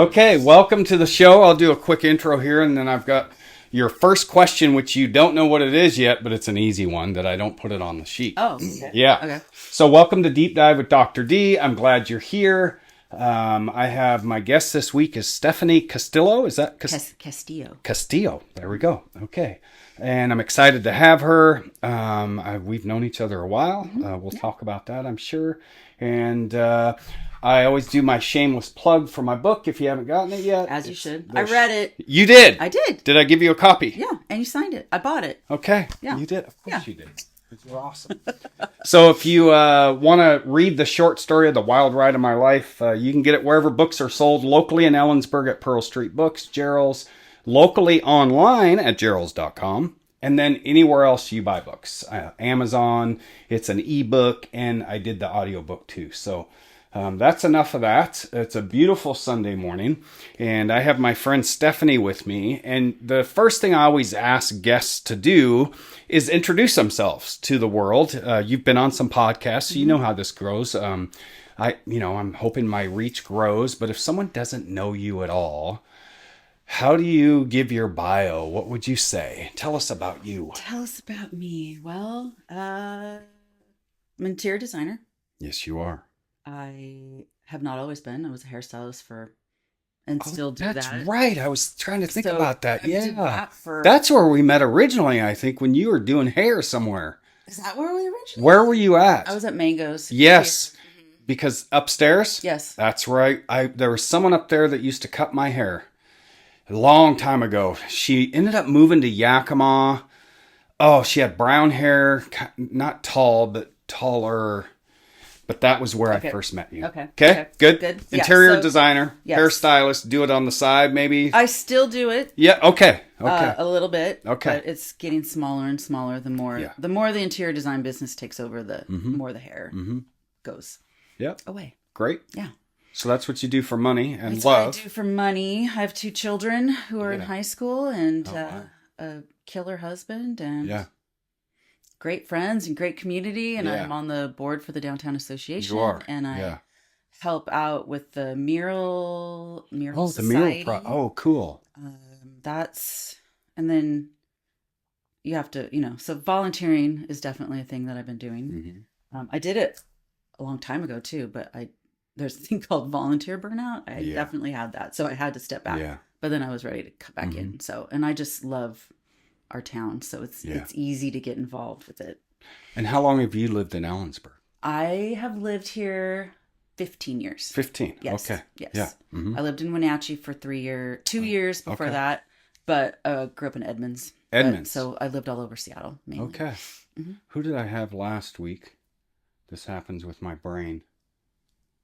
Okay, welcome to the show. I'll do a quick intro here, and then I've got your first question, which you don't know what it is yet, but it's an easy one that I don't put it on the sheet. Oh, okay. Yeah. Okay. So welcome to Deep Dive with Dr. D. I'm glad you're here. I have my guest this week is Stephanie Castillo. Is that Castillo? Castillo. There we go. Okay. And I'm excited to have her. We've known each other a while. We'll talk about that, I'm sure. And I always do my shameless plug for my book if you haven't gotten it yet. As you should. I read it. You did? I did. Did I give you a copy? Yeah, and you signed it. I bought it. Okay. Yeah. You did. Of course Yeah. you did. You're awesome. So if you want to read the short story of The Wild Ride of My Life, you can get it wherever books are sold, locally in Ellensburg at Pearl Street Books, Gerald's, locally online at geralds.com, and then anywhere else you buy books. Amazon, it's an ebook, and I did the audiobook too. So that's enough of that. It's a beautiful Sunday morning, and I have my friend Stephanie with me. And the first thing I always ask guests to do is introduce themselves to the world. You've been on some podcasts, so you know how this grows. I'm hoping my reach grows, but if someone doesn't know you at all, how do you give your bio? What would you say? Tell us about you. Tell us about me. Well, I'm an interior designer. Yes, you are. I have not always been. I was a hairstylist and still do That's that. right. I was trying to think So about that. I did Yeah. that for- That's where we met originally, I think, when you were doing hair somewhere. Is that where we originally? Where were you at? I was at Mango's. Yes. Here. Because upstairs? Yes. That's right. There was someone up there that used to cut my hair a long time ago. She ended up moving to Yakima. Oh, she had brown hair, not tall, but taller. But that was where I first met you. Okay. Good. Good. Yeah, Interior designer, yes. Hairstylist. Do it on the side, maybe. I still do it. Yeah. Okay. A little bit. Okay. But it's getting smaller and smaller the more the interior design business takes over, the more the hair goes away. Great. Yeah. So that's what you do for money and That's love. what I do for money. I have 2 children who are in high school and a killer husband and great friends and great community. And I'm on the board for the Downtown Association. You are. And I help out with the mural the society. mural. Oh, cool. And then you have to, so volunteering is definitely a thing that I've been doing. I did it a long time ago too, but there's a thing called volunteer burnout. I definitely had that. So I had to step back, but then I was ready to come back in. So, and I just love our town. So it's easy to get involved with it. And how long have you lived in Ellensburg? I have lived here 15 years. 15. Yes. Okay. Yes. Yeah. I lived in Wenatchee for 2 years before that, but grew up in Edmonds. So I lived all over Seattle mainly. Okay. Who did I have last week? This happens with my brain.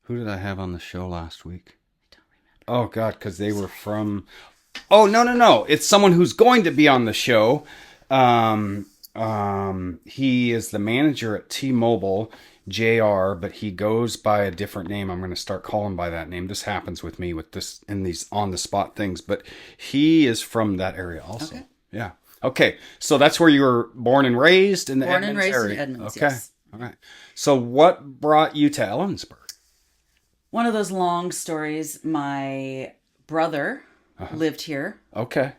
Who did I have on the show last week? I don't remember. Oh, God, because they were from... Oh, no. It's someone who's going to be on the show. He is the manager at T-Mobile, JR, but he goes by a different name. I'm going to start calling by that name. This happens with me with this in these on-the-spot things, but he is from that area also. Okay. Yeah. Okay, so that's where you were born and raised in the Edmonds area. Born and raised in Edmonds, okay. Yes. All right. So what brought you to Ellensburg? One of those long stories. My brother lived here. Okay.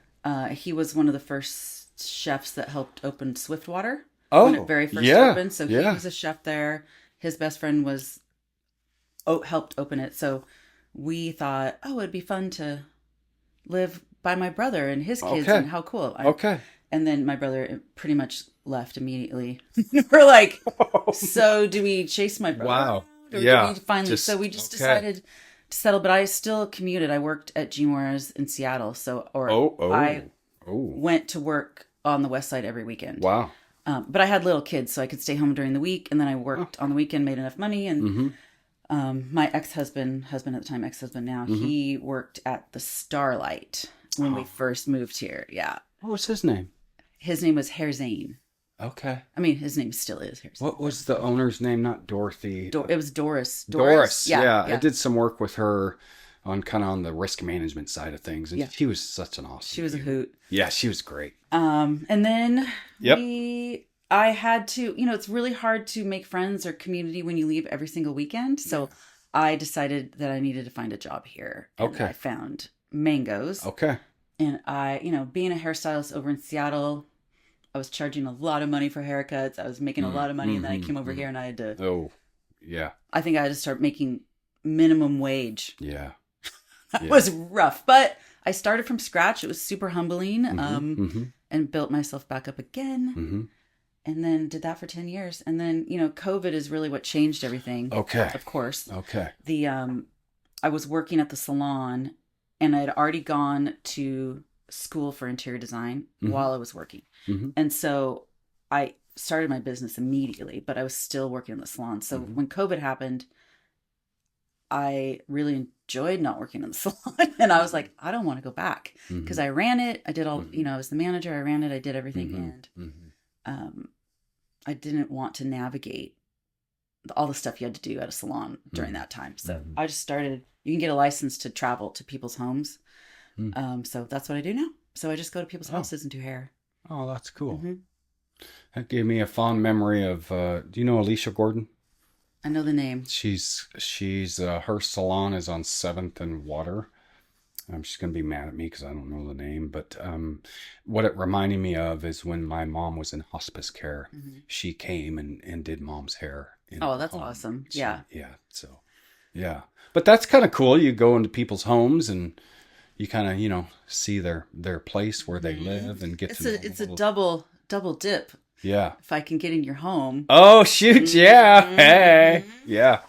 He was one of the first chefs that helped open Swiftwater when it very first opened. So he was a chef there. His best friend helped open it. So we thought, it'd be fun to live by my brother and his kids, and how cool. And then my brother pretty much left immediately. We're like, so do we chase my brother? Wow. Or do we finally? So we just decided to settle. But I still commuted. I worked at G. Moore's in Seattle. I went to work on the West Side every weekend. Wow. But I had little kids, so I could stay home during the week, and then I worked on the weekend, made enough money, and my husband at the time, ex-husband now, he worked at the Starlight when we first moved here. Yeah. What was his name? His name was Herzane. Okay. I mean, his name still is Herzane. What was the owner's name? Not Dorothy. It was Doris. Doris. Yeah. I did some work with her on the risk management side of things. And she was such an awesome She was a hoot. Yeah, she was great. And then I had to, it's really hard to make friends or community when you leave every single weekend. So I decided that I needed to find a job here. And Okay. I found Mangoes. Okay. And I, being a hairstylist over in Seattle, I was charging a lot of money for haircuts. I was making a lot of money. And then I came over here and I had to, Oh, yeah. I think I had to start making minimum wage. Yeah. That was rough. But I started from scratch. It was super humbling. And built myself back up again. And then did that for 10 years. And then, COVID is really what changed everything. Okay. Of course. Okay. I was working at the salon and I had already gone to school for interior design while I was working. And so I started my business immediately, but I was still working in the salon. So when COVID happened, I really enjoyed not working in the salon. And I was like, I don't want to go back because I ran it. I did all, I was the manager. I ran it. I did everything. And I didn't want to navigate all the stuff you had to do at a salon during that time. So I just started, you can get a license to travel to people's homes. So that's what I do now. So I just go to people's houses and do hair. Oh, that's cool. That gave me a fond memory of, do you know Alicia Gordon? I know the name. She's her salon is on 7th and Water. She's going to be mad at me because I don't know the name. But what it reminded me of is when my mom was in hospice care, she came and did mom's hair. Oh, that's awesome. Yeah. Yeah. So, yeah. But that's kind of cool. You go into people's homes and you kind of, see their place where they live and get to know It's a double dip. Yeah. If I can get in your home. Oh, shoot. Yeah. Hey. Yeah.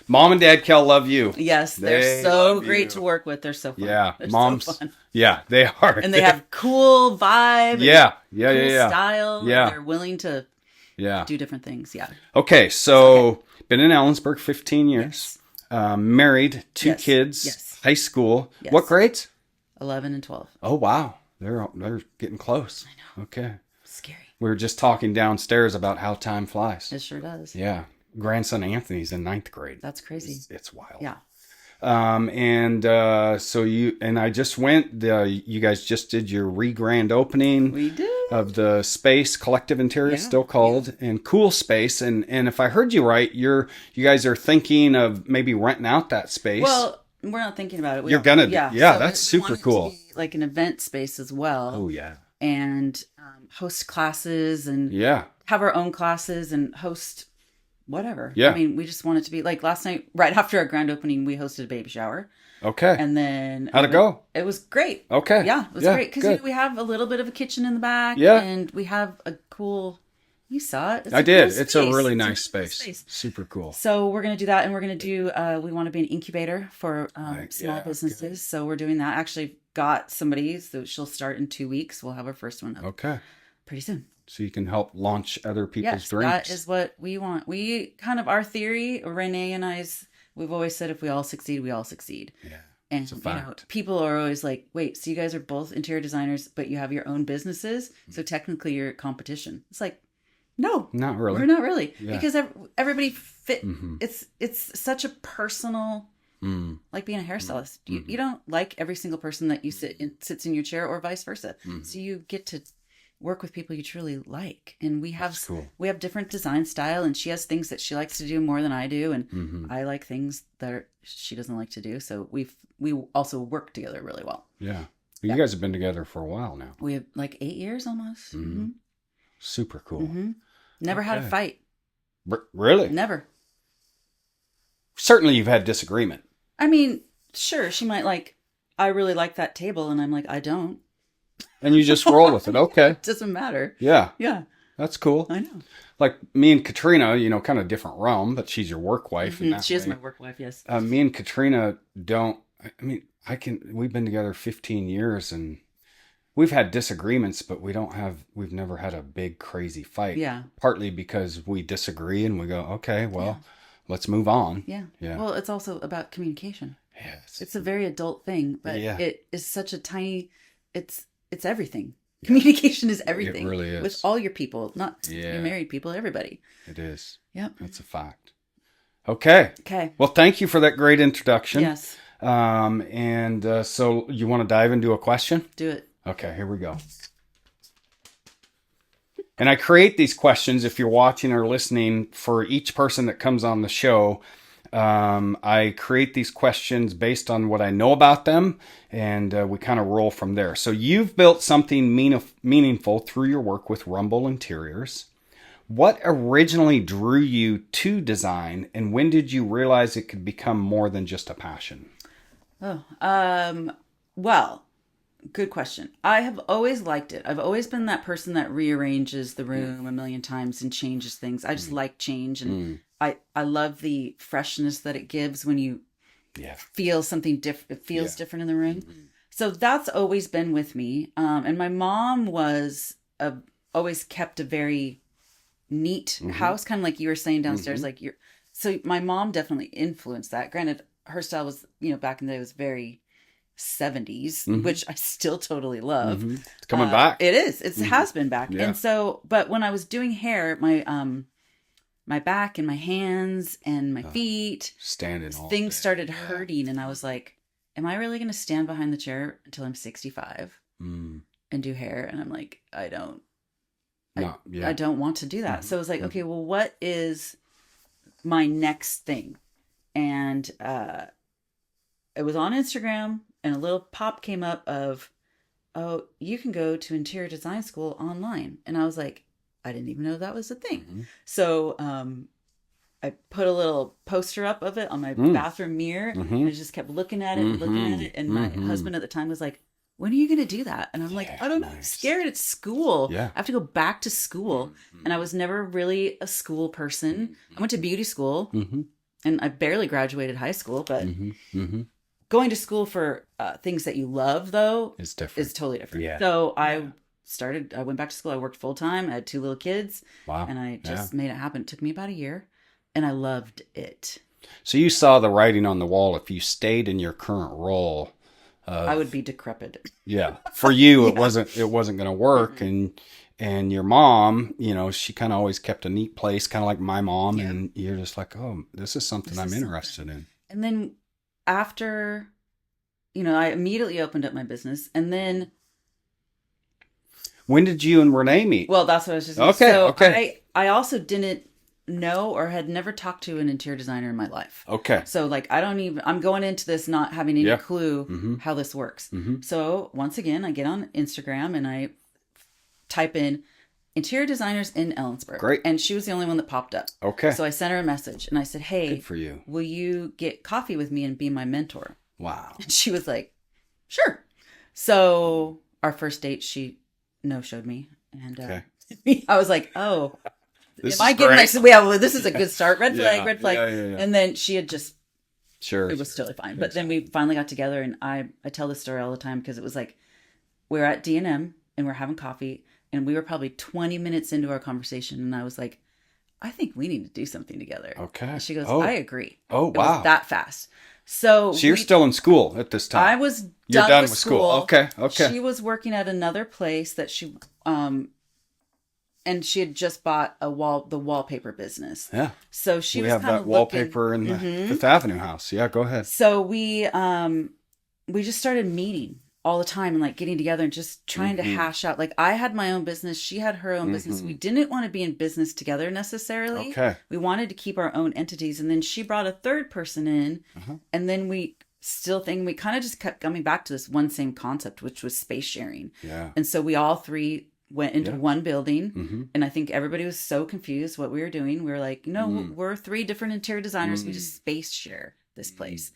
Mom and Dad Kel love you. Yes, they're so great to work with. They're so fun. Yeah, they're moms. So fun. Yeah, they are. And they have cool vibe. Yeah, cool style. Yeah, they're willing to do different things. Yeah. Okay, so been in Ellensburg 15 years. Yes. Married, 2 kids. Yes. High school. Yes. What grades? 11 and 12. Oh wow, they're getting close. I know. Okay. Scary. We were just talking downstairs about how time flies. It sure does. Yeah. Grandson Anthony's in 9th grade. That's crazy. It's wild. Yeah. So I just went, you guys just did your grand opening. We did. Of the space, Collective Interior, still called, and cool space. And if I heard you right, you guys are thinking of maybe renting out that space. Well, we're not thinking about it. You're gonna, yeah. So that's we super want it cool. to be like an event space as well. Oh yeah. And host classes and have our own classes and host whatever. Yeah. I mean, we just want it to be like last night, right after our grand opening, we hosted a baby shower. Okay. And then how'd it go? It was great. Okay. Yeah, it was great because we have a little bit of a kitchen in the back. Yeah. And we have a cool. You saw it. I did. Cool it's a really nice space. Super cool. So we're gonna do that, and we're gonna do. We want to be an incubator for small businesses. Good. So we're doing that. Actually, got somebody. So she'll start in 2 weeks. We'll have our first one up. Okay. Pretty soon. So you can help launch other people's dreams. That is what we want. We kind of our theory, Renee and I's. We've always said if we all succeed, we all succeed. Yeah. And people are always like, wait, so you guys are both interior designers, but you have your own businesses, so technically you're competition. It's like, no, not really. We're not really because everybody fit. It's such a personal, like being a hairstylist. You don't like every single person that you sits in your chair or vice versa. So you get to work with people you truly like, and we have different design style, and she has things that she likes to do more than I do, and I like things that she doesn't like to do. So we also work together really well. Yeah. You guys have been together for a while now. We have like 8 years almost. Super cool. Never had a fight. Really? Never. Certainly you've had disagreement. I mean, sure, she might I really like that table, and I'm like, I don't. And you just roll with it. Okay. It doesn't matter. Yeah. Yeah. That's cool. I know. Like me and Katrina, kind of different realm, but she's your work wife. She is my work wife, yes. Me and Katrina we've been together 15 years and we've had disagreements, but we've never had a big crazy fight. Yeah. Partly because we disagree and we go, okay, well, let's move on. Yeah. Yeah. Well, it's also about communication. Yes. It's a very adult thing, but it is such a tiny, it's everything. Communication is everything. It really is. With all your people, not your married people, everybody. It is. Yep. That's a fact. Okay. Okay. Well, thank you for that great introduction. Yes. So you want to dive into a question? Do it. Okay, here we go. And I create these questions, if you're watching or listening, for each person that comes on the show. I create these questions based on what I know about them, and we kind of roll from there. So you've built something meaningful through your work with Rumble Interiors. What originally drew you to design, and when did you realize it could become more than just a passion? Well, good question. I have always liked it. I've always been that person that rearranges the room a million times and changes things. I just like change, and I love the freshness that it gives when you feel something different. It feels different in the room. So that's always been with me. And my mom always kept a very neat house, kind of like you were saying downstairs. So my mom definitely influenced that. Granted, her style was, back in the day was very 70s, which I still totally love. It's coming back. It is. It has been back. And so, but when I was doing hair, my back and my hands and my feet, things started hurting, and I was like, am I really going to stand behind the chair until I'm 65 and do hair? And I'm like, I don't want to do that. So I was like, okay, well, what is my next thing? And it was on Instagram, and a little pop came up of, oh, you can go to interior design school online. And I was like, I didn't even know that was a thing. So I put a little poster up of it on my bathroom mirror, and I just kept looking at it, and my husband at the time was like, when are you going to do that? And I'm like, I don't know. I'm scared. It's school. I have to go back to school. And I was never really a school person. I went to beauty school, and I barely graduated high school, but going to school for things that you love, though, is totally different. So I went back to school. I worked full time. I had 2 little kids. Wow. And I just made it happen. It took me about a year, and I loved it. So you saw the writing on the wall. If you stayed in your current role, I would be decrepit. For you, it wasn't going to work. And your mom, she kind of always kept a neat place, kind of like my mom. And you're just like, oh, this is something I'm interested in. And then after, I immediately opened up my business. And then, when did you and Renee meet? Well, that's what I was just going to say. So I also didn't know or had never talked to an interior designer in my life. Okay. So I'm going into this not having any clue how this works. So once again, I get on Instagram and I type in interior designers in Ellensburg. Great. And she was the only one that popped up. Okay. So I sent her a message and I said, hey, good for you. Will you get coffee with me and be my mentor? Wow. And she was like, sure. So our first date, she no-showed me. And I was like, oh, this is a good start. Red flag, red flag. Yeah. And then she had just, it was totally fine. But then we finally got together, and I tell this story all the time because it was like, we're at D&M and we're having coffee, and we were probably 20 minutes into our conversation, and I was like, I think we need to do something together. Okay. And she goes, I agree. Oh, wow. It was that fast. So you're still in school at this time. I was done with school. Okay. She was working at another place that she, and she had just bought the wallpaper business. Yeah. So we have that wallpaper in the Fifth Avenue house. Yeah, go ahead. So we just started meeting all the time and getting together and just trying to hash out. I had my own business. She had her own business. We didn't want to be in business together necessarily. Okay. We wanted to keep our own entities. And then she brought a third person in. And then we kind of just kept coming back to this one same concept, which was space sharing. Yeah. And so we all 3 went into one building, and I think everybody was so confused what we were doing. We were like, no, we're 3 different interior designers. We just space share this place.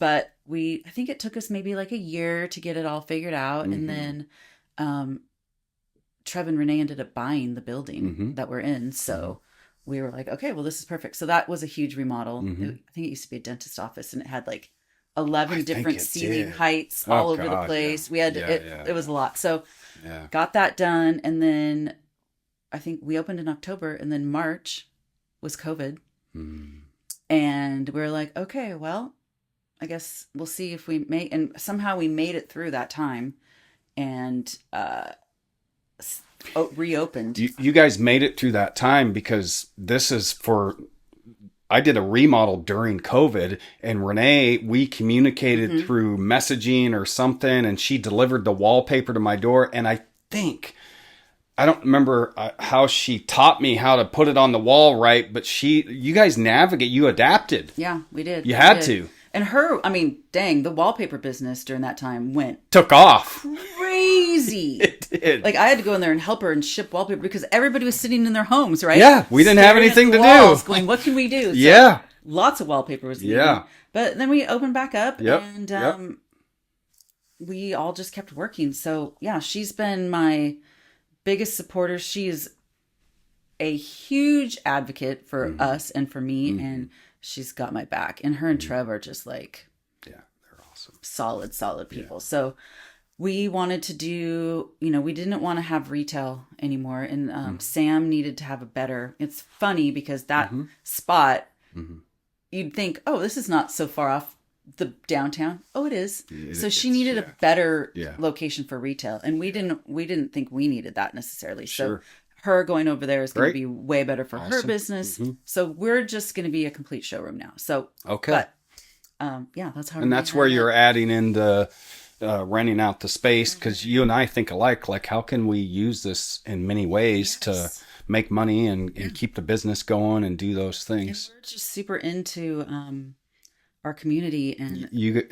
But I think it took us maybe a year to get it all figured out. And then Trev and Renee ended up buying the building that we're in. So we were like, okay, well, this is perfect. So that was a huge remodel. I think it used to be a dentist office, and it had 11 different ceiling heights all over the place. We had it was a lot. So got that done. And then I think we opened in October, and then March was COVID. And we were like, okay, well, I guess we'll see if we make, and somehow we made it through that time and reopened. You guys made it through that time because I did a remodel during COVID, and Renee, we communicated through messaging or something, and she delivered the wallpaper to my door. And I think I don't remember how she taught me how to put it on the wall right, but you guys you adapted. Yeah, we did. You had to. And the wallpaper business during that time took off. Crazy. It did. Like I had to go in there and help her and ship wallpaper because everybody was sitting in their homes, right? Yeah, we didn't have anything to do. Going, what can we do? So yeah. Lots of wallpaper was needed. Yeah. But then we opened back up and Yep. we all just kept working. So yeah, she's been my biggest supporter. She is a huge advocate for us and for me, and she's got my back. And her and Trev are just like, they're awesome, solid people. So we wanted to do, we didn't want to have retail anymore, and Sam needed to have a better. It's funny because that spot, you'd think, oh, this is not so far off the downtown. Oh, it is. So she needed a better location for retail, and we didn't think we needed that necessarily. Sure. So her going over there is going to be way better for her business. So we're just going to be a complete showroom now. So okay, but that's how. And that's where you're adding in the renting out the space, because you and I think alike. Like, how can we use this in many ways to make money and keep the business going and do those things? And we're just super into our community, and you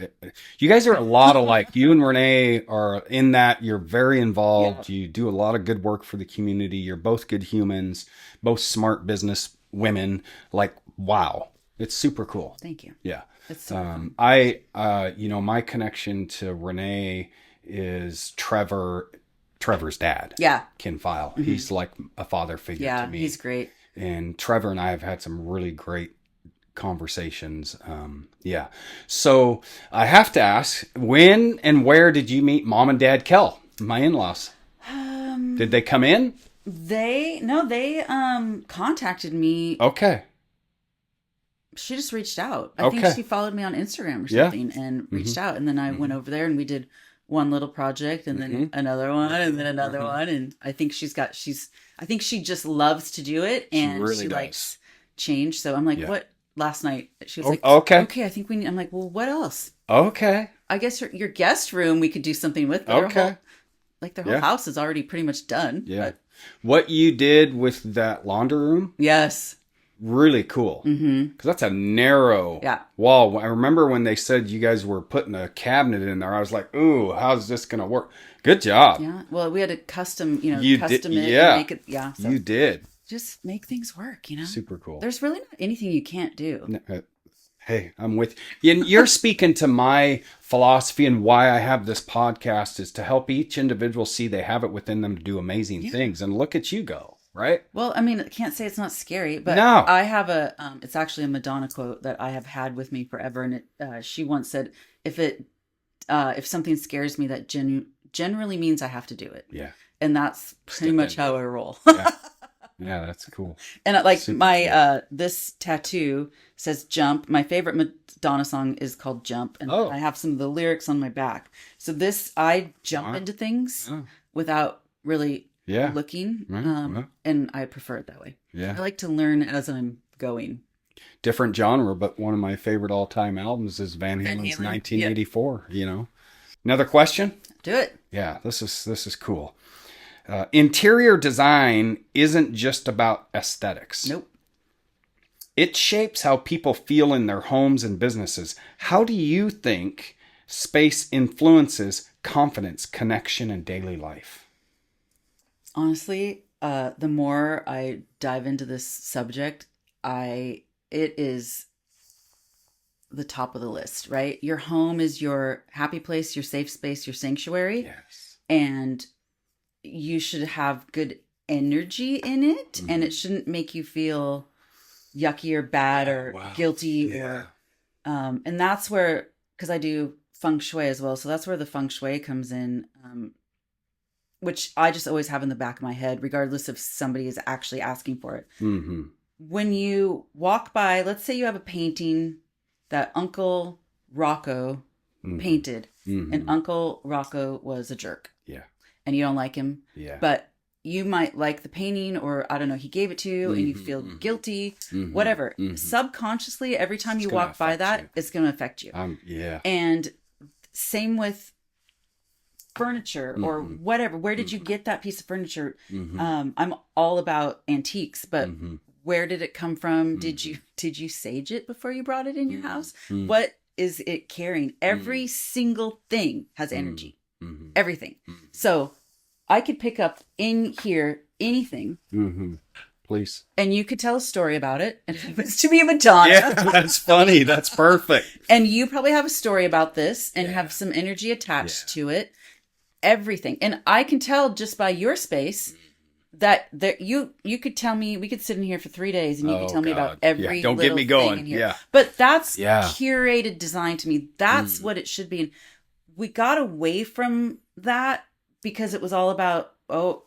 guys are a lot alike. You and Renee are in that. You're very involved. You do a lot of good work for the community. You're both good humans, both smart business women. Like, wow, it's super cool. Thank you. Yeah. It's so fun. My connection to Renee is Trevor's dad. Yeah. Ken File. He's like a father figure to me. Yeah, he's great. And Trevor and I have had some really great conversations. So I have to ask, when and where did you meet Mom and Dad Kell, my in-laws? Did they come in? They contacted me. Okay. She just reached out. I think she followed me on Instagram or something and reached out. And then I went over there and we did one little project and then another one and then another one. And I think she just loves to do it, and she likes change. So I'm like, what? Last night she was like, okay, I think we need. I'm like, well, what else? Okay. I guess your guest room we could do something with. Their whole house is already pretty much done. Yeah. But... What you did with that laundry room? Yes. Really cool. Because that's a narrow wall. I remember when they said you guys were putting a cabinet in there, I was like, ooh, how's this going to work? Good job. Yeah. Well, we had to custom it and make it. Yeah. So you did. Just make things work, Super cool. There's really not anything you can't do. Hey, I'm with you. And you're speaking to my philosophy, and why I have this podcast is to help each individual see they have it within them to do amazing things. And look at you go. Right? Well, I mean, I can't say it's not scary, but no. I have it's actually a Madonna quote that I have had with me forever. And she once said, if something scares me, that generally means I have to do it. Yeah. And that's pretty much how I roll. Yeah, that's cool. And like super this tattoo says jump. My favorite Madonna song is called Jump. And I have some of the lyrics on my back. So I jump into things without really looking. And I prefer it that way. Yeah. I like to learn as I'm going. Different genre, but one of my favorite all-time albums is Van Halen's 1984, Another question? Do it. Yeah, this is cool. Interior design isn't just about aesthetics. Nope. It shapes how people feel in their homes and businesses. How do you think space influences confidence, connection, and daily life? Honestly, the more I dive into this subject, it is the top of the list, right? Your home is your happy place, your safe space, your sanctuary. Yes. And you should have good energy in it, and it shouldn't make you feel yucky or bad or guilty or and that's where, because I do feng shui as well, so that's where the feng shui comes in, which I just always have in the back of my head regardless if somebody is actually asking for it. When you walk by, let's say you have a painting that Uncle Rocco painted, and Uncle Rocco was a jerk. Yeah. And you don't like him. Yeah. But you might like the painting, or I don't know, he gave it to you and you feel guilty, whatever. Subconsciously, every time you walk by that, it's going to affect you. Yeah. And same with furniture or whatever. Where did you get that piece of furniture? I'm all about antiques, but where did it come from? Did you sage it before you brought it in your house? What is it carrying? Every single thing has energy. Everything. So I could pick up in here anything. Please. And you could tell a story about it. And it happens to be a Madonna. Yeah, that's funny. That's perfect. And you probably have a story about this and have some energy attached to it. Everything. And I can tell just by your space that you could tell me, we could sit in here for 3 days and you could tell me about every don't little get me going. thing in here. Yeah. But that's curated design to me. That's what it should be. And we got away from that because it was all about,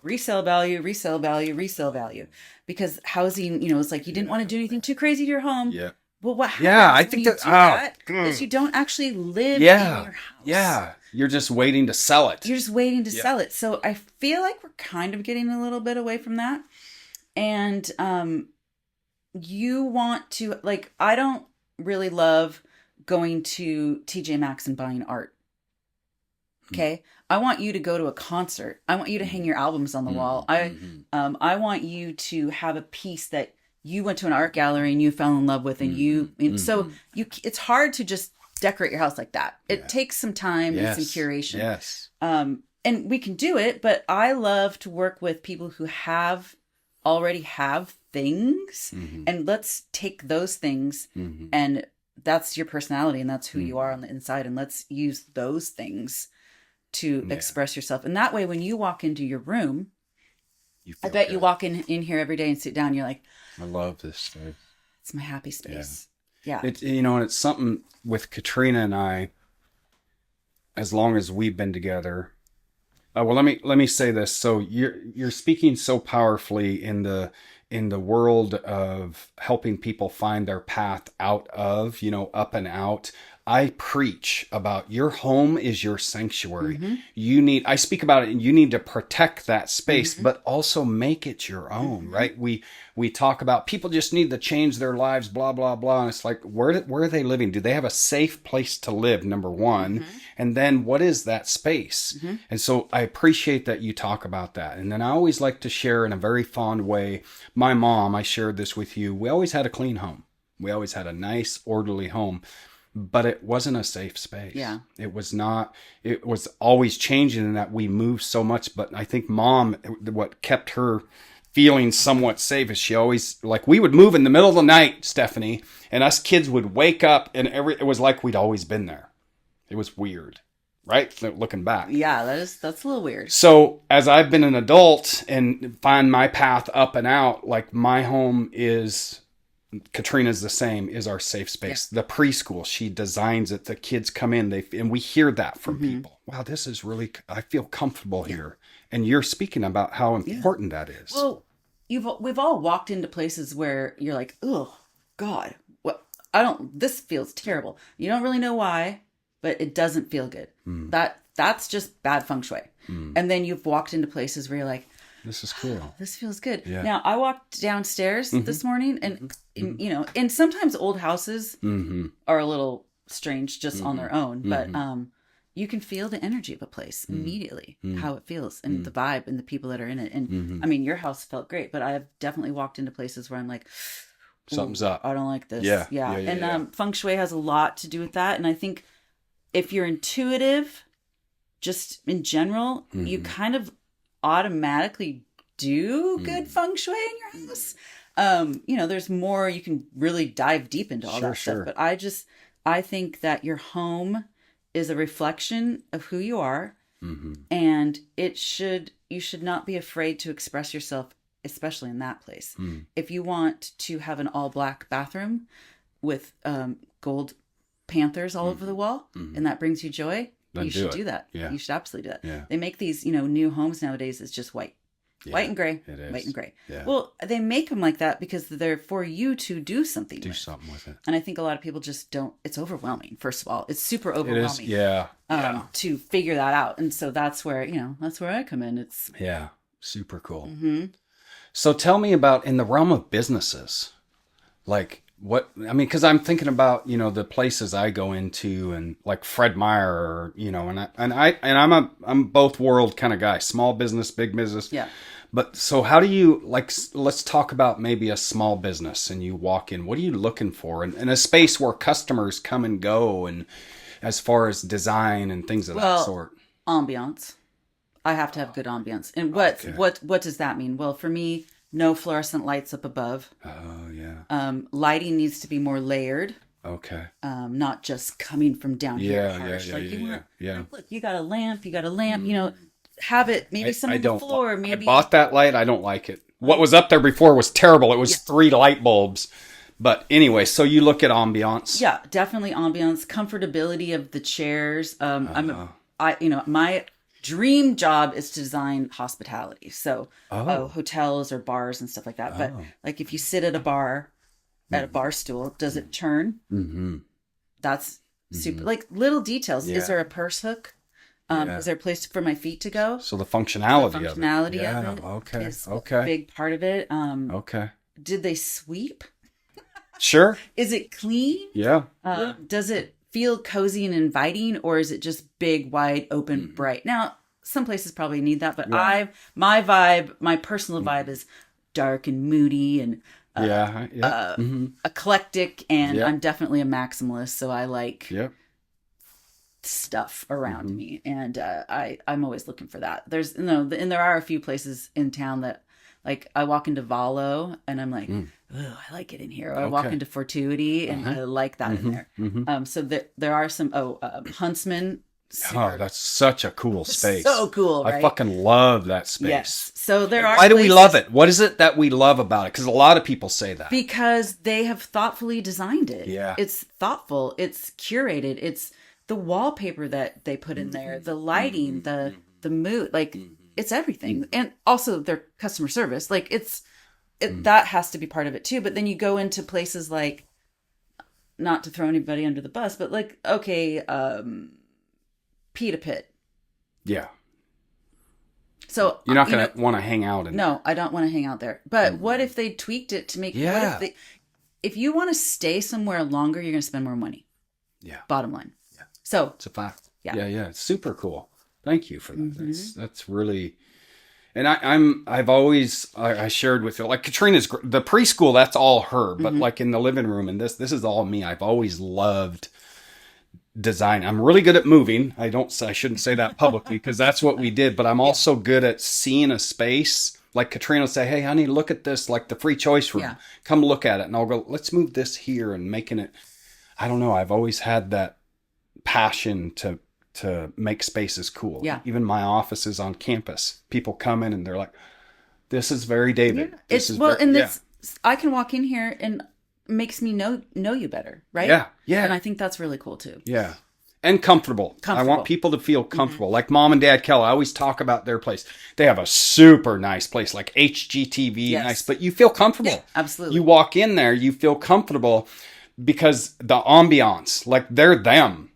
resale value. Because housing, it's like you didn't want to do anything too crazy to your home. Yeah. Well, what happens I when think you that, do that is you don't actually live in your house. Yeah. You're just waiting to sell it. You're just waiting to sell it. So I feel like we're kind of getting a little bit away from that. And you want to, like, I don't really love going to TJ Maxx and buying art. Okay. I want you to go to a concert. I want you to hang your albums on the wall. I want you to have a piece that you went to an art gallery and you fell in love with, and so it's hard to just decorate your house like that. It takes some time and some curation. Yes. And we can do it, but I love to work with people who already have things, and let's take those things and that's your personality and that's who you are on the inside, and let's use those things to express yourself. And that way, when you walk into your room, I bet you walk in here every day and sit down, you're like, I love this space. It's my happy space. Yeah. It's, and it's something with Katrina and I, as long as we've been together. Well, let me say this. So you're speaking so powerfully in the world of helping people find their path out of, up and out. I preach about your home is your sanctuary. I speak about it, and you need to protect that space, but also make it your own, right? We talk about people just need to change their lives, blah, blah, blah. And it's like, where are they living? Do they have a safe place to live? Number one. And then what is that space? And so I appreciate that you talk about that. And then I always like to share in a very fond way. My mom, I shared this with you. We always had a clean home. We always had a nice, orderly home. But it wasn't a safe space. Yeah. It was not. It was always changing in that we moved so much. But I think Mom, what kept her feeling somewhat safe is she always, like, we would move in the middle of the night, Stephanie, and us kids would wake up and it was like we'd always been there. It was weird, right? Looking back. Yeah, that's a little weird. So as I've been an adult and find my path up and out, like my home is... Katrina's the same, is our safe space. The preschool, she designs it. The kids come in, and we hear that from people. Wow, this is really, I feel comfortable here. And you're speaking about how important that is. Well, we've all walked into places where you're like, oh God, this feels terrible. You don't really know why, but it doesn't feel good. That's just bad feng shui. And then you've walked into places where you're like, this is cool. This feels good. Yeah. Now, I walked downstairs this morning and, and sometimes old houses are a little strange just on their own, but you can feel the energy of a place immediately, how it feels and the vibe and the people that are in it. And I mean, your house felt great, but I have definitely walked into places where I'm like, something's up. I don't like this. Yeah. And feng shui has a lot to do with that. And I think if you're intuitive, just in general, you kind of automatically do good feng shui in your house. There's more, you can really dive deep into all that stuff. But I think that your home is a reflection of who you are. And you should not be afraid to express yourself, especially in that place. If you want to have an all black bathroom with gold panthers all over the wall, and that brings you joy, you should do that. Yeah. You should absolutely do that. Yeah. They make these, new homes nowadays. It's just white. Yeah, white and gray. It is. White and gray. Yeah. Well, they make them like that because they're for you to do something with it. And I think a lot of people just don't. It's overwhelming, first of all. It's super overwhelming. It is. To figure that out. And so that's where I come in. It's super cool. So tell me about, in the realm of businesses, like, what, I mean, because I'm thinking about, you know, the places I go into and like Fred Meyer, or, you know, I'm both world kind of guy, small business, big business. Yeah. But so how do you, like, let's talk about maybe a small business and you walk in, what are you looking for in a space where customers come and go, and as far as design and things of that sort? Ambiance. I have to have good ambiance. And what does that mean? Well, for me, no fluorescent lights up above. Oh, yeah. Lighting needs to be more layered. Okay. Not just coming from down here. Yeah. Look, you got a lamp, you know, have it maybe some on the floor. Maybe I bought that light. I don't like it. What was up there before was terrible. It was 3 light bulbs. But anyway, so you look at ambiance. Yeah, definitely ambiance, comfortability of the chairs. My dream job is to design hospitality. So hotels or bars and stuff like that. But like if you sit at a bar, at a bar stool, does it turn? Mm-hmm. That's super. Like little details. Yeah. Is there a purse hook? Is there a place for my feet to go? So the functionality, of it is a big part of it. Did they sweep? Sure. Is it clean? Yeah. Does it feel cozy and inviting, or is it just big, wide, open, bright? Now, some places probably need that, but my personal vibe is dark and moody and eclectic, and I'm definitely a maximalist, so I like stuff around me, and I'm always looking for that. There are a few places in town that, like, I walk into Valo and I'm like, oh, I like it in here. Or I walk into Fortuity and I like that in there. So there are some Huntsman. Oh, that's such a cool space. So cool, right? I fucking love that space. Yes. So there are. Why do we love it? What is it that we love about it? Because a lot of people say that. Because they have thoughtfully designed it. Yeah. It's thoughtful. It's curated. It's the wallpaper that they put in there, the lighting, the mood, like it's everything. And also their customer service. Like that has to be part of it too. But then you go into places like, not to throw anybody under the bus, but like, Pita Pit. Yeah. So you're not going to want to hang out in No, I don't want to hang out there. But what if they tweaked it to make if you want to stay somewhere longer, you're going to spend more money. Yeah. Bottom line. Yeah. So it's a fact. Yeah. It's super cool. Thank you for that. That's really, and I've always shared with you, like Katrina's the preschool, that's all her, but like in the living room, and this is all me. I've always loved design. I'm really good at moving. I shouldn't say that publicly because that's what we did, but I'm also good at seeing a space. Like Katrina will say, hey honey, look at this, like the free choice room. Yeah. Come look at it. And I'll go, let's move this here, and making it, I don't know. I've always had that passion to make spaces cool. Yeah. Even my office is on campus. People come in and they're like, this is very David. Yeah. I can walk in here and makes me know you better, right? Yeah. Yeah. And I think that's really cool too. Yeah. And comfortable. I want people to feel comfortable. Like Mom and Dad Keller, I always talk about their place. They have a super nice place, like HGTV, nice, but you feel comfortable. Yeah, absolutely. You walk in there, you feel comfortable because the ambiance, like they're them.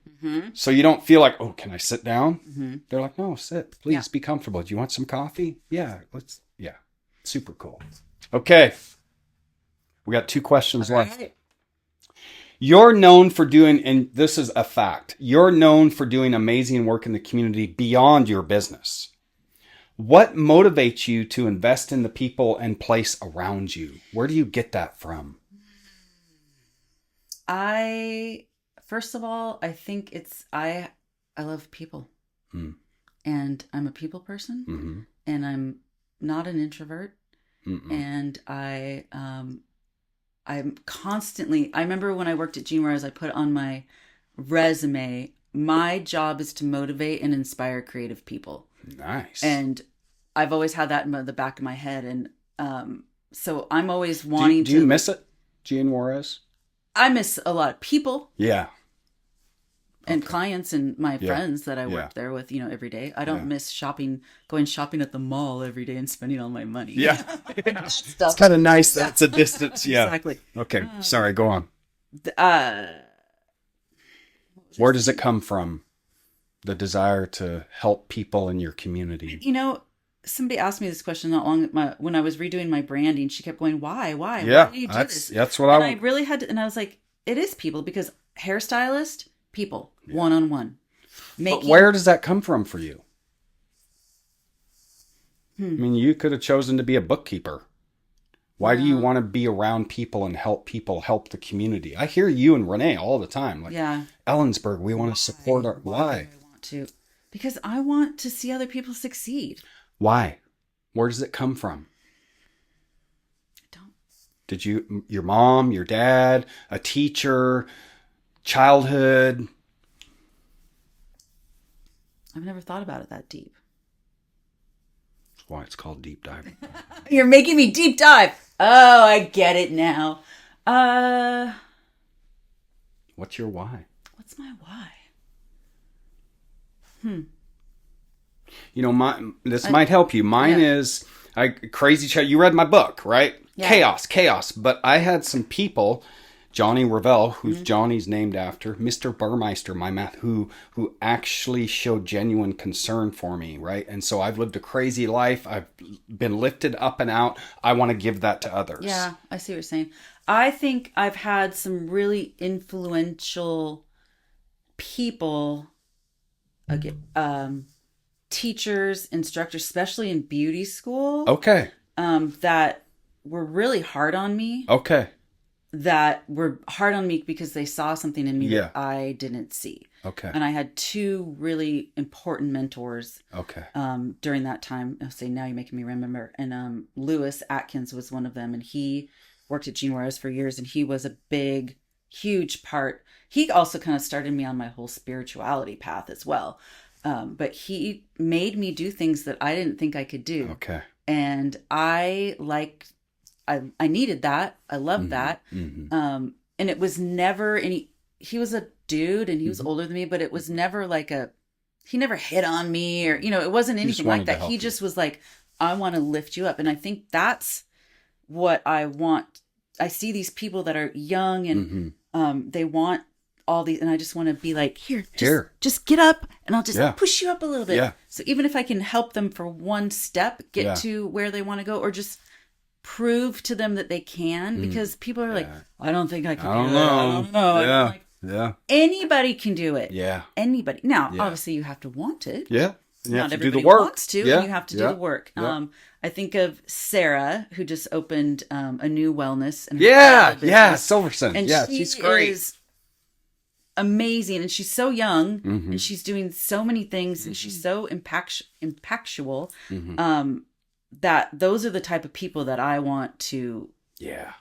So you don't feel like, oh, can I sit down? They're like, no, sit. Please be comfortable. Do you want some coffee? Yeah, super cool. Okay. We got 2 questions left. Right. You're known for doing, and this is a fact, you're known for doing amazing work in the community beyond your business. What motivates you to invest in the people and place around you? Where do you get that from? First of all, I think I love people, and I'm a people person, and I'm not an introvert, and I'm constantly, I remember when I worked at Gene Rose, I put on my resume, my job is to motivate and inspire creative people. Nice. And I've always had that in the back of my head. And so I'm always wanting to. Do you miss it, Gene Juarez? I miss a lot of people. Yeah. And clients and my friends that I work there with, every day. I don't miss going shopping at the mall every day and spending all my money. Yeah. It's kind of nice that it's a distance. Yeah. Exactly. Okay. Sorry. Go on. Where does it come from? The desire to help people in your community? somebody asked me this question not long when I was redoing my branding. She kept going, "Why? Yeah, Why do you do that's this?" that's what And I I really had to, and I was like, "It is people because hairstylist, people, one on one." But where does that come from for you? I mean, you could have chosen to be a bookkeeper. Why do you want to be around people and help people help the community? I hear you and Renee all the time. Like, Ellensburg, we want to support our... Why? Do I want to? Because I want to see other people succeed. Why? Where does it come from? I don't. Did your mom, your dad, a teacher, childhood? I've never thought about it that deep. That's why it's called deep diving. You're making me deep dive. Oh, I get it now. What's your why? What's my why? You know, this might help you. Mine is crazy. You read my book, right? Yeah. Chaos. But I had some people, Johnny Revell, who's Johnny's named after, Mr. Burmeister, my math, who actually showed genuine concern for me, right? And so I've lived a crazy life. I've been lifted up and out. I want to give that to others. Yeah, I see what you're saying. I think I've had some really influential people, teachers, instructors, especially in beauty school. Okay. That were really hard on me. Okay. That were hard on me because they saw something in me that I didn't see. Okay. And I had two really important mentors. Okay. During that time. I'll say, now you're making me remember. And Lewis Atkins was one of them. And he worked at Jean Juarez for years. And he was a big, huge part. He also kind of started me on my whole spirituality path as well. But he made me do things that I didn't think I could do. Okay. And I needed that. I loved that. Mm-hmm. And it was never he was a dude and he was older than me, but it was never like he never hit on me or, it wasn't anything like that. He just was like, I want to lift you up. And I think that's what I want. I see these people that are young and they want all these, and I just want to be like, just get up and I'll just push you up a little bit. Yeah. So even if I can help them for one step, get to where they want to go, or just prove to them that they can, because people are like, I don't think I can do it. I don't know. Yeah. Like, anybody can do it. Yeah. Anybody. Now, obviously you have to want it. Yeah. Not everybody wants to, and you have to do the work. Yeah. I think of Sarah, who just opened a new wellness. And Silverson. And she's great. Is amazing, and she's so young, and she's doing so many things, and she's so impactful. That those are the type of people that I want to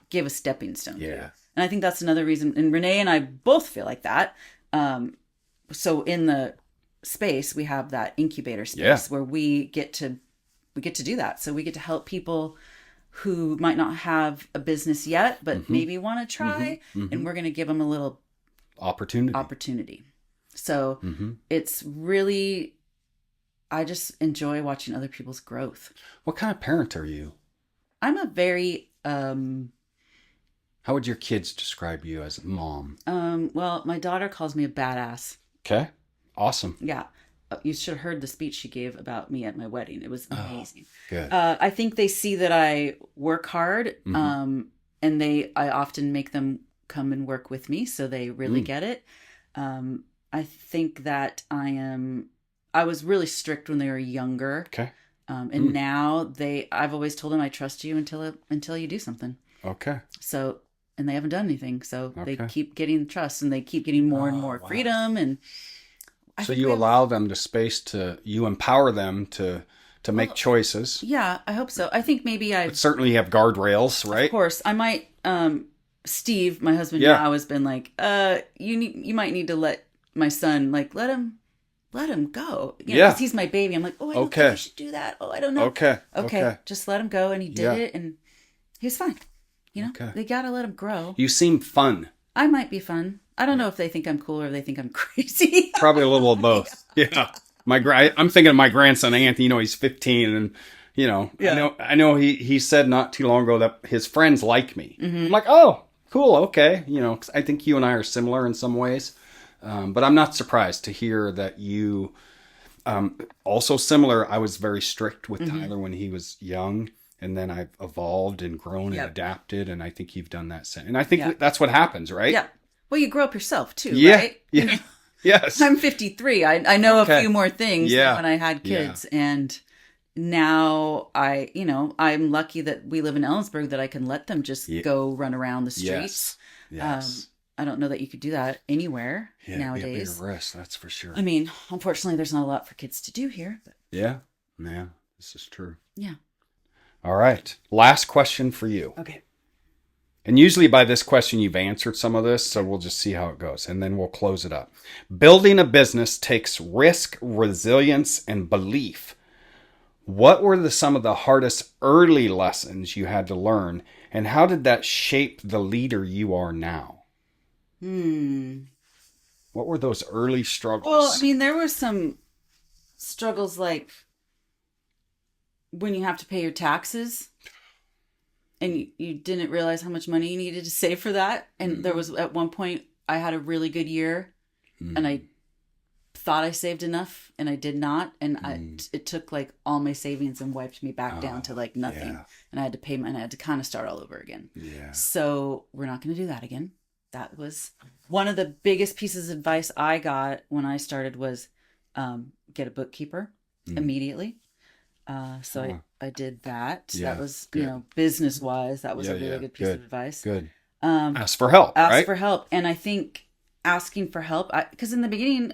give a stepping stone to. And I think that's another reason. And Renee and I both feel like that. So in the space, we have that incubator space where we get to do that. So we get to help people who might not have a business yet, but maybe want to try. And we're going to give them a little opportunity. So it's really, I just enjoy watching other people's growth. What kind of parent are you? I'm a very, how would your kids describe you as a mom? Well, my daughter calls me a badass. Okay. Awesome. Yeah. You should have heard the speech she gave about me at my wedding. It was amazing. Good. I think they see that I work hard, and I often make them come and work with me, so they really get it. I think that I was really strict when they were younger. Okay. And now I've always told them, I trust you until you do something. Okay. So, and they haven't done anything. So they keep getting trust, and they keep getting more and more freedom. And so you allow them the space you empower them to make choices. Yeah, I hope so. I think maybe But certainly you have guardrails, right? Of course. I might, Steve, my husband now, has been like, you might need to let my son, like, let him go. Because he's my baby. I'm like, I don't think you should do that. I don't know. Okay. Just let him go. And he did it, and he was fine. They got to let him grow. You seem fun. I might be fun. I don't know if they think I'm cool or if they think I'm crazy. Probably a little of both. Yeah. I'm thinking of my grandson, Anthony. He's 15, and, I know he said not too long ago that his friends like me. I'm like, oh, cool. Okay. 'Cause I think you and I are similar in some ways. But I'm not surprised to hear that you Also similar, I was very strict with Mm-hmm. Tyler when he was young, and then I've evolved and grown Yep. and adapted, and I think you've done that same. And I think Yeah. that's what happens, right? Yeah. Well, you grow up yourself too, Yeah. right? Yeah. You know, Yes. I'm 53. I know Okay. a few more things Yeah. than when I had kids. And now I'm lucky that we live in Ellensburg, that I can let them just go run around the streets. Yes. I don't know that you could do that anywhere Nowadays. Be a nowadays. bigger risk, that's for sure. I mean, unfortunately, there's not a lot for kids to do here. But Yeah. This is true. yeah. All right. Last question for you. Okay. And usually by this question, you've answered some of this, so we'll just see how it goes, and then we'll close it up. Building a business takes risk, resilience, and belief. What were some of the hardest early lessons you had to learn, and how did that shape the leader you are now? What were those early struggles? Well, I mean, there were some struggles like when you have to pay your taxes and you didn't realize how much money you needed to save for that. And there was, at one point, I had a really good year and I thought I saved enough and I did not. And it took like all my savings and wiped me back down to like nothing. Yeah. And I had to pay and I had to kind of start all over again. Yeah. So we're not going to do that again. That was one of the biggest pieces of advice I got when I started was get a bookkeeper immediately. So I did that. Yeah, that was, good. Business wise, that was a really good piece of advice. Good. Ask for help, Ask right? for help. And I think asking for help, because in the beginning,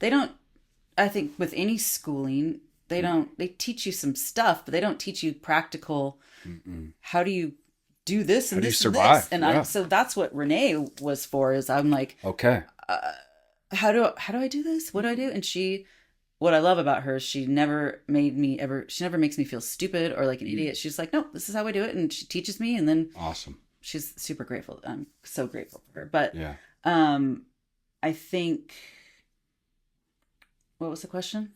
I think with any schooling, they teach you some stuff, but they don't teach you practical, how do you do this and How do you this survive? and this? And so that's what Renee was for, is I'm like, Okay. how do I do this? What do I do? And what I love about her is she never makes me feel stupid or like an idiot. She's like, no, this is how I do it. And she teaches me. And then Awesome. she's super grateful. I'm so grateful for her. But Yeah. I think, what was the question?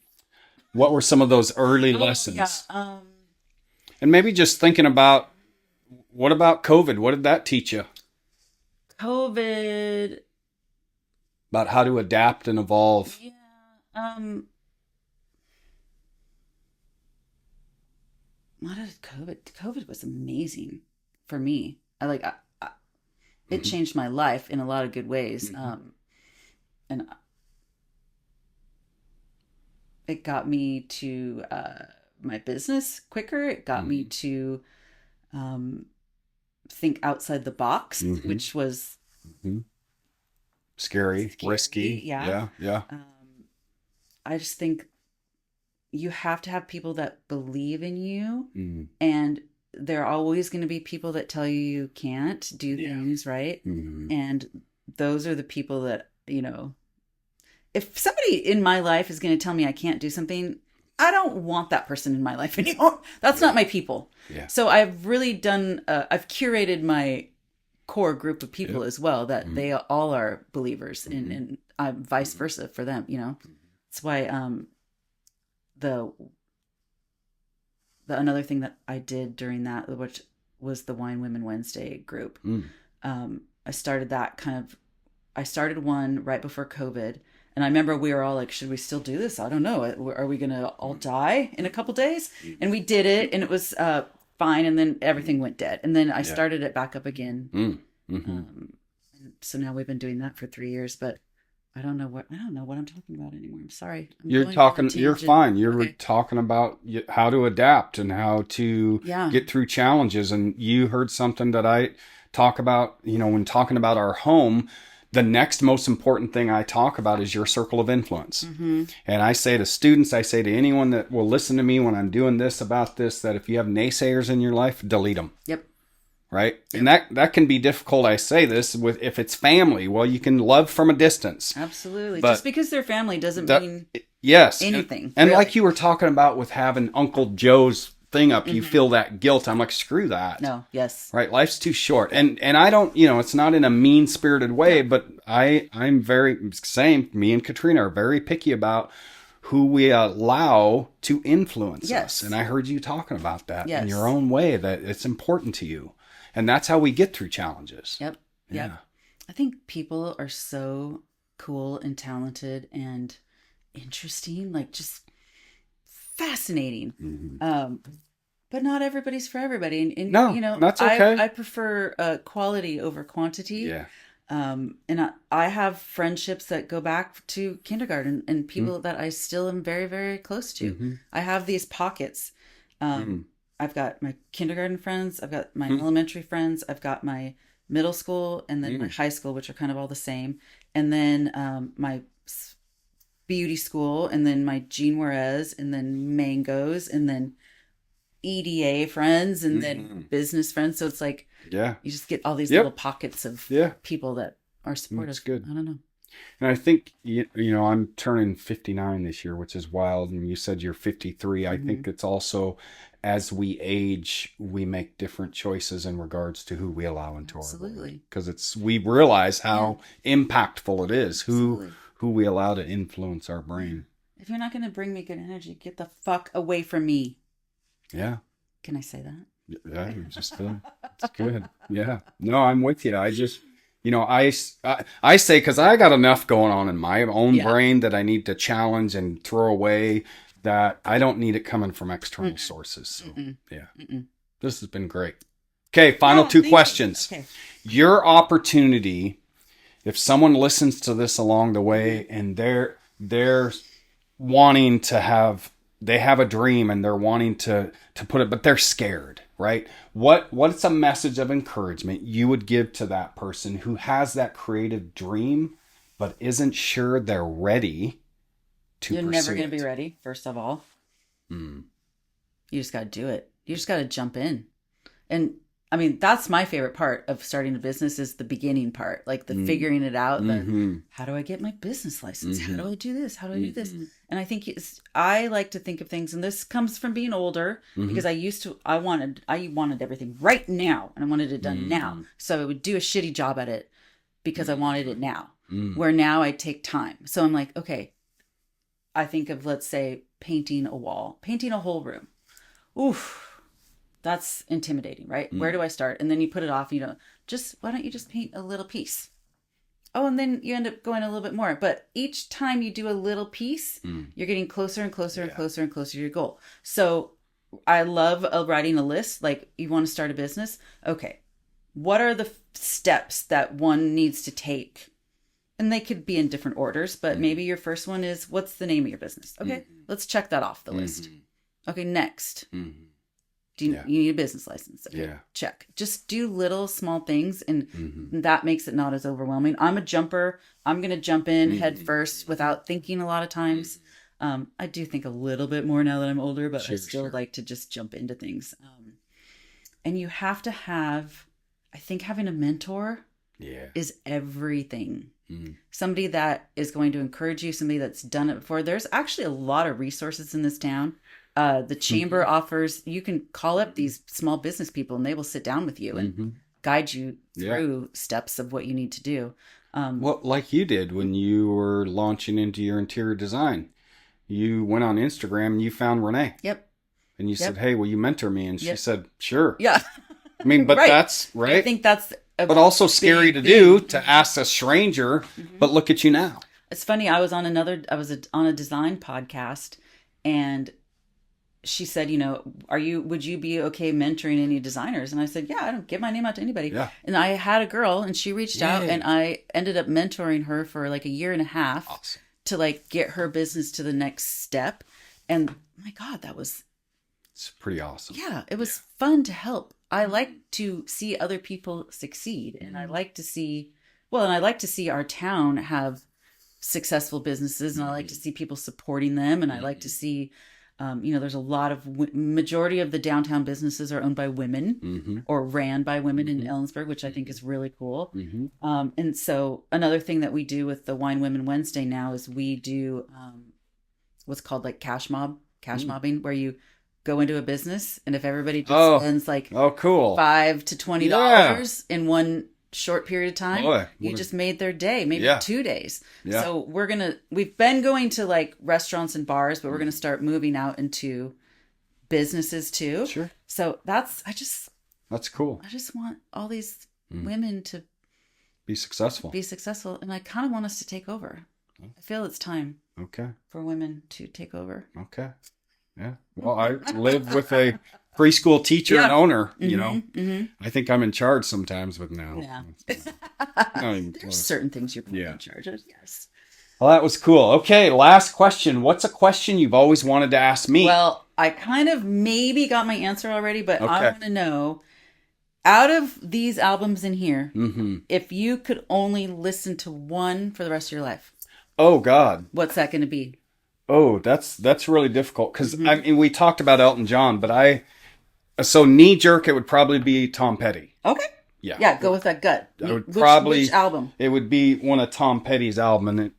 What were some of those early lessons? Yeah. And maybe just thinking about, what about COVID? What did that teach you? COVID. About how to adapt and evolve. Yeah. What did COVID was amazing for me. It changed my life in a lot of good ways. And it got me to my business quicker. It got me to think outside the box, which was scary, risky. Yeah. Yeah. I just think you have to have people that believe in you, and there are always going to be people that tell you can't do things, right? And those are the people that, if somebody in my life is going to tell me I can't do something, I don't want that person in my life anymore. That's not my people. Yeah. So I've really I've curated my core group of people as well, that they all are believers, and vice versa for them, That's why the another thing that I did during that, which was the Wine Women Wednesday group. I started one right before COVID. And I remember we were all like, should we still do this? I don't know. Are we going to all die in a couple days? And we did it, and it was fine. And then everything went dead. And then I started it back up again. So now we've been doing that for 3 years, but I don't know what I'm talking about anymore. I'm sorry. You're fine. You're talking about how to adapt and how to get through challenges. And you heard something that I talk about, when talking about our home. The next most important thing I talk about is your circle of influence. And I say to students, I say to anyone that will listen to me when I'm doing this about this, that if you have naysayers in your life, delete them. Yep. Right? Yep. And that can be difficult. I say this if it's family. Well, you can love from a distance. Absolutely. Just because they're family doesn't mean anything. And really. Like you were talking about with having Uncle Joe's thing up, you feel that guilt. I'm like, screw that. No, yes. Right? Life's too short. And I don't, it's not in a mean-spirited way, but I'm very, me and Katrina are very picky about who we allow to influence us. And I heard you talking about that in your own way, that it's important to you. And that's how we get through challenges. Yep. I think people are so cool and talented and interesting, like just fascinating. Mm-hmm. But not everybody's for everybody. And No, you know, that's okay. I prefer quality over quantity. Yeah. And I have friendships that go back to kindergarten and people that I still am very, very close to. Mm-hmm. I have these pockets. I've got my kindergarten friends, I've got my elementary friends, I've got my middle school, and then my high school, which are kind of all the same. And then my beauty school, and then my Jean Juarez, and then mangoes, and then EDA friends, and then business friends. So it's like, yeah, you just get all these little pockets of people that are supportive. That's good. I don't know. And I think, you know, I'm turning 59 this year, which is wild. And you said you're 53. I think it's also, as we age, we make different choices in regards to who we allow into our life. Because we realize how impactful it is, who we allow to influence our brain. If you're not going to bring me good energy, get the fuck away from me. Yeah. Can I say that? Yeah, it's good. Yeah. No, I'm with you. I just, you know, I say, because I got enough going on in my own brain that I need to challenge and throw away, that I don't need it coming from external sources. So, this has been great. Okay, final two questions. Okay. Your opportunity, if someone listens to this along the way and they're wanting to have, they have a dream and they're wanting to put it, but they're scared, right? What's a message of encouragement you would give to that person who has that creative dream, but isn't sure they're ready to pursue it? You're never going to be ready, first of all. You just got to do it. You just got to jump in. And I mean, that's my favorite part of starting a business, is the beginning part, like the figuring it out. How do I get my business license? How do I do this? How do I do this? And I think I like to think of things, and this comes from being older, because I wanted everything right now, and I wanted it done now. So I would do a shitty job at it because I wanted it now, where now I take time. So I'm like, okay, I think of, let's say, painting a wall, painting a whole room. Oof. That's intimidating, right? Where do I start? And then you put it off. Why don't you just paint a little piece? Oh, and then you end up going a little bit more. But each time you do a little piece, you're getting closer and closer and closer and closer to your goal. So I love writing a list. Like, you want to start a business? Okay, what are the steps that one needs to take? And they could be in different orders, but maybe your first one is, what's the name of your business? Okay, let's check that off the list. Okay, next. Do you need a business license? Okay, check. Just do little small things, and that makes it not as overwhelming. I'm a jumper. I'm going to jump in head first without thinking a lot of times. I do think a little bit more now that I'm older, but I still like to just jump into things. And you have to have, I think having a mentor is everything. Somebody that is going to encourage you, somebody that's done it before. There's actually a lot of resources in this town. The chamber offers, you can call up these small business people and they will sit down with you and guide you through steps of what you need to do. Well, like you did when you were launching into your interior design. You went on Instagram and you found Renee. Yep. And you said, hey, will you mentor me? And she said, sure. Yeah. I mean, but that's right. I think that's but also scary to do, to ask a stranger, but look at you now. It's funny. I was on a design podcast, and she said, would you be okay mentoring any designers? And I said, yeah, I don't give my name out to anybody. Yeah. And I had a girl, and she reached out, and I ended up mentoring her for like a year and a half to like get her business to the next step. And my God, it's pretty awesome. Yeah. It was fun to help. I like to see other people succeed, and I like to see our town have successful businesses, and I like to see people supporting them, and I like to see there's a lot of majority of the downtown businesses are owned by women or ran by women in Ellensburg, which I think is really cool. And so another thing that we do with the Wine Women Wednesday now is we do what's called like cash mobbing, where you go into a business, and if everybody just spends like cool $5 to $20 in one short period of time, you just made their day, maybe 2 days. So we've been going to like restaurants and bars, but we're going to start moving out into businesses too. Sure. So that's cool. I just want all these women to be successful, and I kind of want us to take over. I feel it's time. Okay. for women to take over. Okay. Yeah. Well, I live with a preschool teacher and owner, you know. I think I'm in charge sometimes, but no. Yeah. Not even There's close. certain things you're in charge of. Yes. Well, that was cool. Okay, last question. What's a question you've always wanted to ask me? Well, I kind of maybe got my answer already, but I Okay. want to know, out of these albums in here, if you could only listen to one for the rest of your life, Oh, God. what's that going to be? Oh, that's really difficult because I mean we talked about Elton John, but so knee jerk it would probably be Tom Petty. Okay. Yeah, Yeah, go with that gut. I would probably which album? It would be one of Tom Petty's album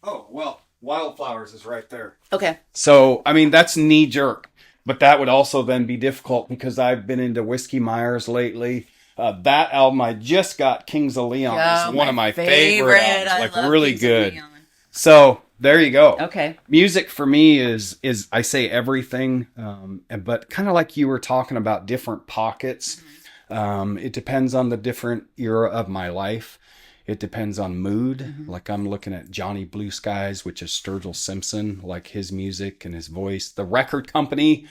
oh well, Wildflowers is right there. Okay. So I mean that's knee jerk, but that would also then be difficult because I've been into Whiskey Myers lately. That album I just got, Kings of Leon, is one of my favorite albums. I Like love really Kings of good. Leon. So there you go. Okay. Music for me is I say everything, but kind of like you were talking about different pockets. It depends on the different era of my life. It depends on mood. Like I'm looking at Johnny Blue Skies, which is Sturgill Simpson, like his music and his voice, the record company.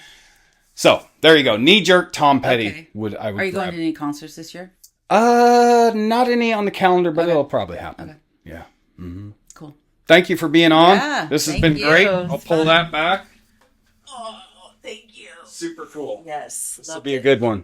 So there you go. Knee jerk Tom Petty Okay. I would Are you grab. going to any concerts this year? Not any on the calendar, but it'll probably happen. Okay. Yeah. Cool. Thank you for being on. Yeah, This has thank been you. great. It's I'll pull that back. Oh, thank you. Super cool. Yes. This will be a good one.